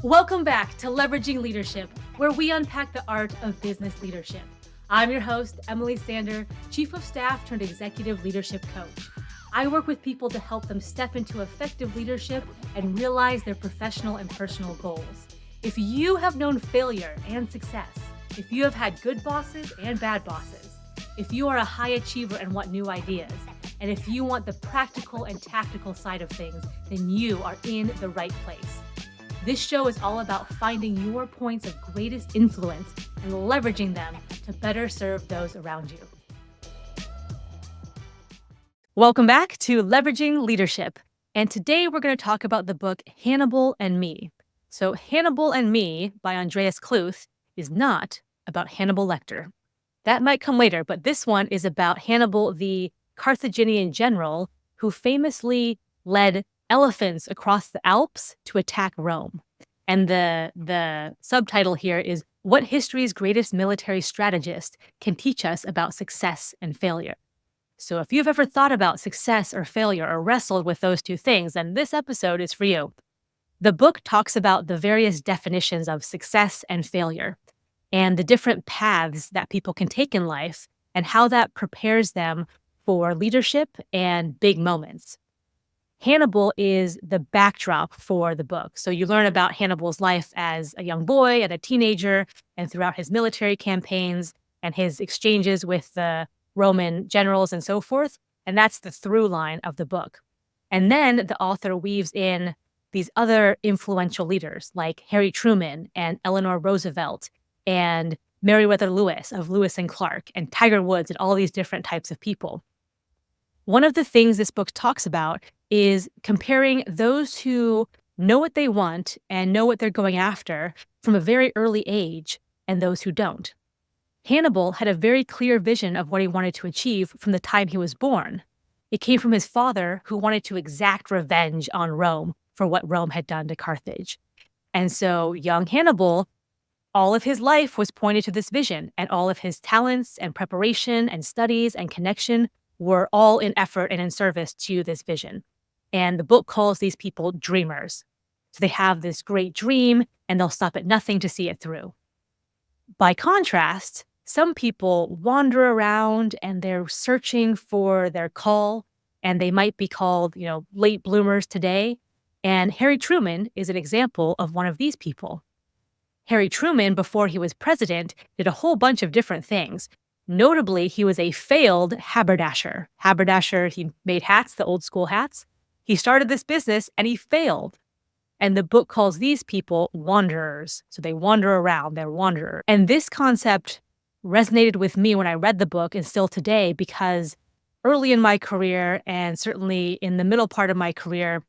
Welcome back to Leveraging Leadership, where we unpack the art of business leadership. I'm your host, Emily Sander, Chief of Staff turned Executive Leadership Coach. I work with people to help them step into effective leadership and realize their professional and personal goals. If you have known failure and success, if you have had good bosses and bad bosses, if you are a high achiever and want new ideas, and if you want the practical and tactical side of things, then you are in the right place. This show is all about finding your points of greatest influence and leveraging them to better serve those around you. Welcome back to Leveraging Leadership. And today we're going to talk about the book Hannibal and Me. So Hannibal and Me by Andreas Kluth is not about Hannibal Lecter. That might come later, but this one is about Hannibal, the Carthaginian general who famously led elephants across the Alps to attack Rome. And the subtitle here is What History's Greatest Military Strategist Can Teach Us About Success and Failure. So if you've ever thought about success or failure or wrestled with those two things, then this episode is for you. The book talks about the various definitions of success and failure and the different paths that people can take in life and how that prepares them for leadership and big moments. Hannibal is the backdrop for the book. So you learn about Hannibal's life as a young boy and a teenager and throughout his military campaigns and his exchanges with the Roman generals and so forth. And that's the through line of the book. And then the author weaves in these other influential leaders like Harry Truman and Eleanor Roosevelt and Meriwether Lewis of Lewis and Clark and Tiger Woods and all these different types of people. One of the things this book talks about is comparing those who know what they want and know what they're going after from a very early age and those who don't. Hannibal had a very clear vision of what he wanted to achieve from the time he was born. It came from his father, who wanted to exact revenge on Rome for what Rome had done to Carthage. And so young Hannibal, all of his life was pointed to this vision, and all of his talents and preparation and studies and connection were all in effort and in service to this vision. And the book calls these people dreamers. So they have this great dream and they'll stop at nothing to see it through. By contrast, some people wander around and they're searching for their call, and they might be called, late bloomers today. And Harry Truman is an example of one of these people. Harry Truman, before he was president, did a whole bunch of different things. Notably, he was a failed haberdasher. He made hats, the old school hats. He started this business and he failed. And the book calls these people wanderers. So they wander around, they're wanderers. And this concept resonated with me when I read the book and still today, because early in my career and certainly in the middle part of my career,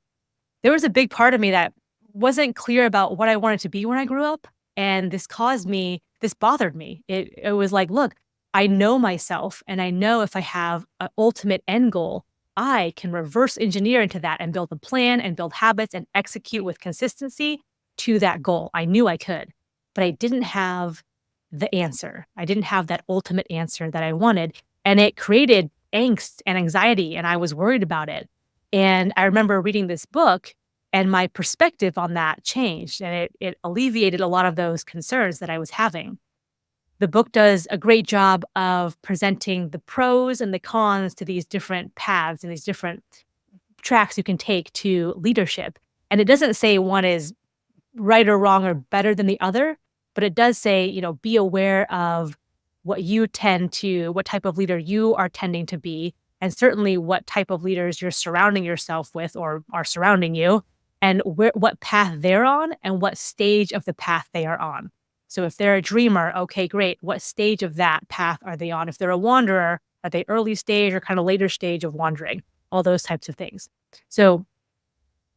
there was a big part of me that wasn't clear about what I wanted to be when I grew up. And this bothered me. It was like, look, I know myself, and I know if I have an ultimate end goal, I can reverse engineer into that and build a plan and build habits and execute with consistency to that goal. I knew I could, but I didn't have the answer. I didn't have that ultimate answer that I wanted. And it created angst and anxiety, and I was worried about it. And I remember reading this book, and my perspective on that changed, and it alleviated a lot of those concerns that I was having. The book does a great job of presenting the pros and the cons to these different paths and these different tracks you can take to leadership. And it doesn't say one is right or wrong or better than the other, but it does say, be aware of what type of leader you are tending to be, and certainly what type of leaders you're surrounding yourself with or are surrounding you, and what path they're on and what stage of the path they are on. So if they're a dreamer, okay, great. What stage of that path are they on? If they're a wanderer, are they early stage or kind of later stage of wandering? All those types of things. So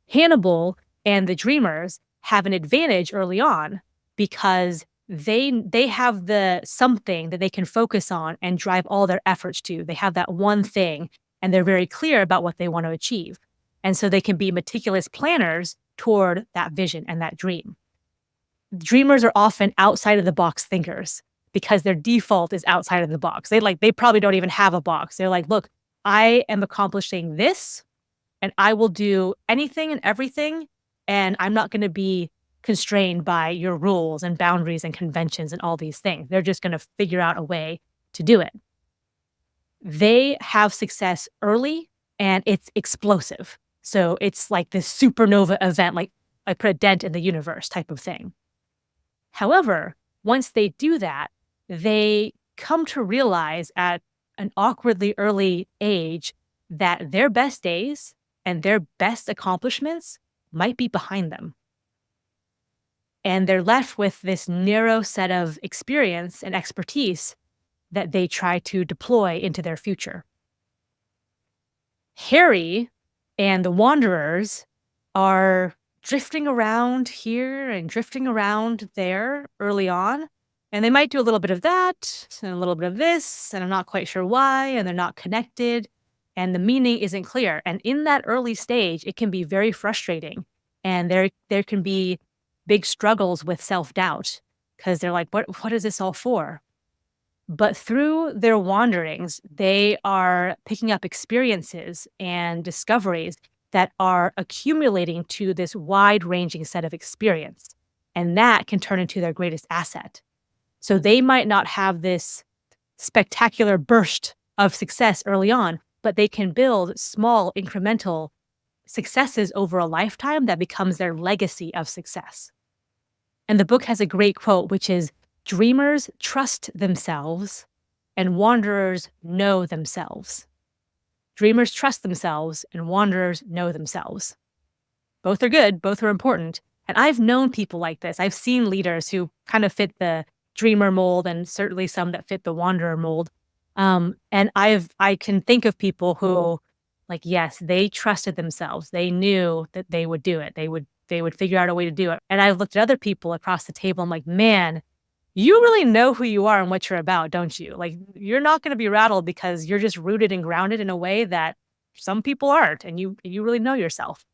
Hannibal and the dreamers have an advantage early on because they have the something that they can focus on and drive all their efforts to. They have that one thing, and they're very clear about what they want to achieve. And so they can be meticulous planners toward that vision and that dream. Dreamers are often outside of the box thinkers because their default is outside of the box. They probably don't even have a box. They're like, look, I am accomplishing this and I will do anything and everything. And I'm not going to be constrained by your rules and boundaries and conventions and all these things. They're just going to figure out a way to do it. They have success early and it's explosive. So it's like this supernova event, like I put a dent in the universe type of thing. However, once they do that, they come to realize at an awkwardly early age that their best days and their best accomplishments might be behind them. And they're left with this narrow set of experience and expertise that they try to deploy into their future. Harry and the Wanderers are drifting around here and drifting around there early on. And they might do a little bit of that and a little bit of this, and I'm not quite sure why, and they're not connected, and the meaning isn't clear. And in that early stage, it can be very frustrating. And there can be big struggles with self-doubt because they're like, what is this all for? But through their wanderings, they are picking up experiences and discoveries that are accumulating to this wide-ranging set of experience. And that can turn into their greatest asset. So they might not have this spectacular burst of success early on, but they can build small incremental successes over a lifetime that becomes their legacy of success. And the book has a great quote, which is, "Dreamers trust themselves and wanderers know themselves." Dreamers trust themselves and wanderers know themselves. Both are good, both are important. And I've known people like this. I've seen leaders who kind of fit the dreamer mold and certainly some that fit the wanderer mold. And I can think of people who, like, yes, they trusted themselves. They knew that they would do it. They would figure out a way to do it. And I've looked at other people across the table. I'm like, man, you really know who you are and what you're about, don't you? Like, you're not going to be rattled because you're just rooted and grounded in a way that some people aren't, and you really know yourself.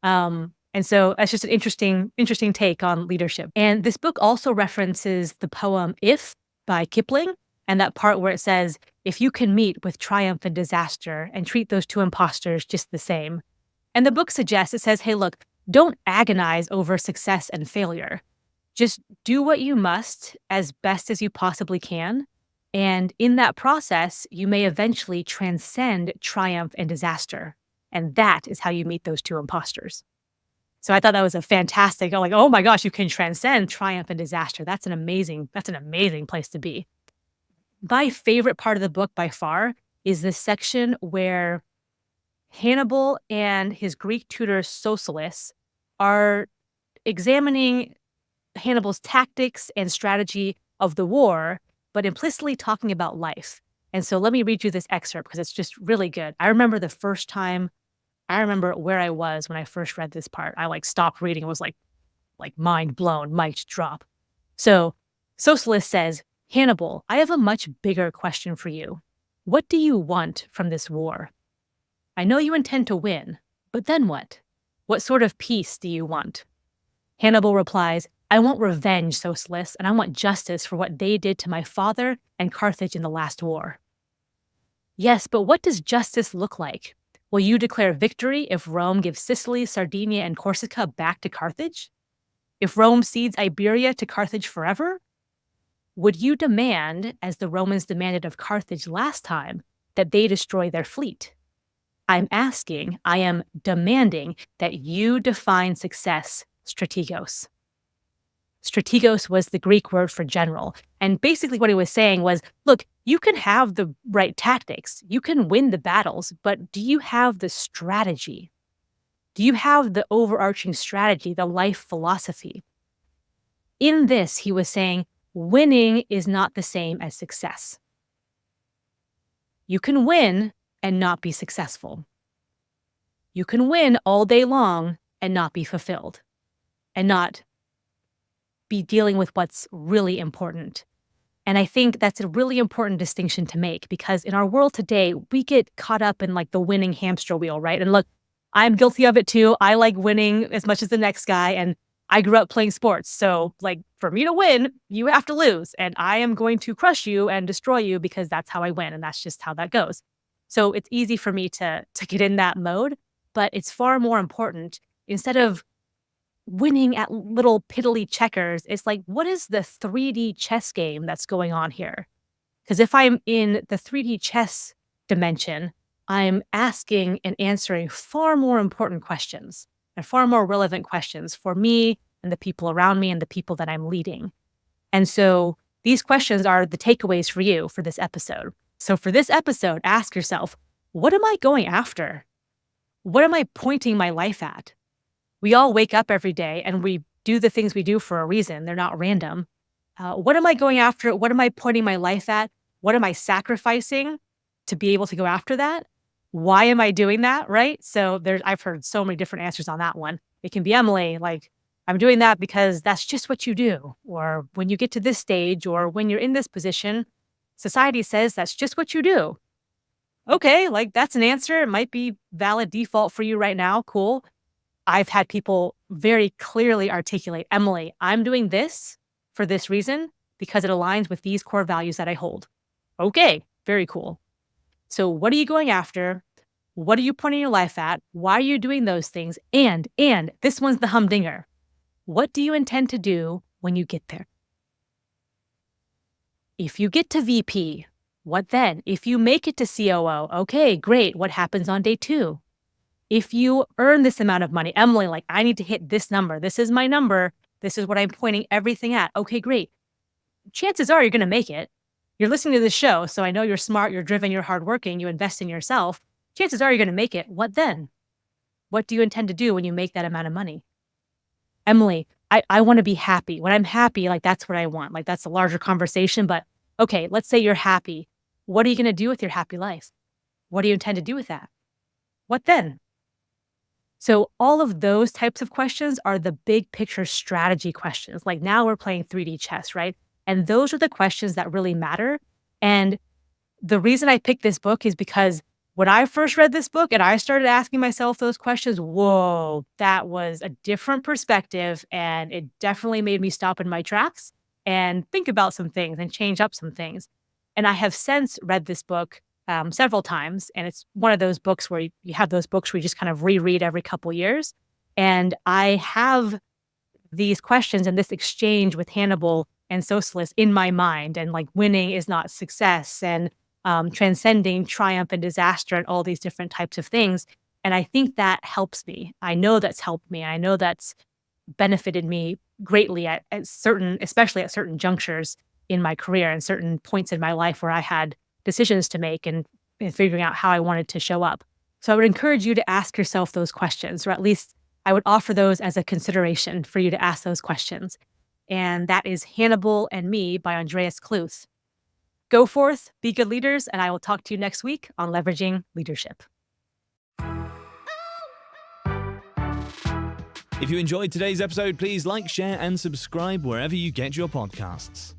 And so that's just an interesting take on leadership. And this book also references the poem "If" by Kipling, and that part where it says, "If you can meet with triumph and disaster and treat those two imposters just the same." And the book suggests, it says, hey, look, don't agonize over success and failure. Just do what you must as best as you possibly can. And in that process, you may eventually transcend triumph and disaster. And that is how you meet those two imposters. So I thought that was a fantastic, like, oh my gosh, you can transcend triumph and disaster. That's an amazing place to be. My favorite part of the book by far is this section where Hannibal and his Greek tutor Socialist are examining Hannibal's tactics and strategy of the war, but implicitly talking about life. And so let me read you this excerpt because it's just really good. I remember where I was when I first read this part. I stopped reading. It was like mind blown, mic drop. So Socialist says, "Hannibal, I have a much bigger question for you. What do you want from this war? I know you intend to win, but then what? What sort of peace do you want?" Hannibal replies, "I want revenge, Socialist, and I want justice for what they did to my father and Carthage in the last war." "Yes, but what does justice look like? Will you declare victory if Rome gives Sicily, Sardinia, and Corsica back to Carthage? If Rome cedes Iberia to Carthage forever? Would you demand, as the Romans demanded of Carthage last time, that they destroy their fleet? I am demanding that you define success, strategos." Strategos was the Greek word for general. And basically what he was saying was, look, you can have the right tactics. You can win the battles, but do you have the strategy? Do you have the overarching strategy, the life philosophy? In this, he was saying, winning is not the same as success. You can win and not be successful. You can win all day long and not be fulfilled, and not be dealing with what's really important. And I think that's a really important distinction to make because in our world today, we get caught up in the winning hamster wheel, right? And look, I'm guilty of it too. I like winning as much as the next guy. And I grew up playing sports. So for me to win, you have to lose. And I am going to crush you and destroy you because that's how I win. And that's just how that goes. So it's easy for me to get in that mode, but it's far more important, instead of winning at little piddly checkers. It's like, what is the 3D chess game that's going on here? Because if I'm in the 3D chess dimension, I'm asking and answering far more important questions and far more relevant questions for me and the people around me and the people that I'm leading. And so these questions are the takeaways for you for this episode. So for this episode, ask yourself, what am I going after? What am I pointing my life at? We all wake up every day and we do the things we do for a reason. They're not random. What am I going after? What am I pointing my life at? What am I sacrificing to be able to go after that? Why am I doing that? Right? So I've heard so many different answers on that one. It can be Emily, like, I'm doing that because that's just what you do. Or when you get to this stage or when you're in this position, society says that's just what you do. Okay, like that's an answer. It might be valid default for you right now. Cool. I've had people very clearly articulate, Emily, I'm doing this for this reason because it aligns with these core values that I hold. Okay, very cool. So what are you going after? What are you pointing your life at? Why are you doing those things? And this one's the humdinger. What do you intend to do when you get there? If you get to VP, what then? If you make it to COO, okay, great. What happens on day 2? If you earn this amount of money, Emily, like, I need to hit this number. This is my number. This is what I'm pointing everything at. Okay, great. Chances are you're going to make it. You're listening to this show, so I know you're smart, you're driven, you're hardworking, you invest in yourself. Chances are you're going to make it. What then? What do you intend to do when you make that amount of money? Emily, I want to be happy. When I'm happy, like, that's what I want. Like, that's a larger conversation. But okay, let's say you're happy. What are you going to do with your happy life? What do you intend to do with that? What then? So all of those types of questions are the big picture strategy questions. Like, now we're playing 3D chess, right? And those are the questions that really matter. And the reason I picked this book is because when I first read this book and I started asking myself those questions, whoa, that was a different perspective. And it definitely made me stop in my tracks and think about some things and change up some things. And I have since read this book several times. And it's one of those books where you have those books where you just kind of reread every couple years. And I have these questions and this exchange with Hannibal and Socialist in my mind, and like, winning is not success, and transcending triumph and disaster, and all these different types of things. And I think that helps me. I know that's helped me. I know that's benefited me greatly at certain, especially at certain junctures in my career and certain points in my life where I had decisions to make and figuring out how I wanted to show up. So I would encourage you to ask yourself those questions, or at least I would offer those as a consideration for you to ask those questions. And that is Hannibal and Me by Andreas Kluth. Go forth, be good leaders, and I will talk to you next week on Leveraging Leadership. If you enjoyed today's episode, please like, share, and subscribe wherever you get your podcasts.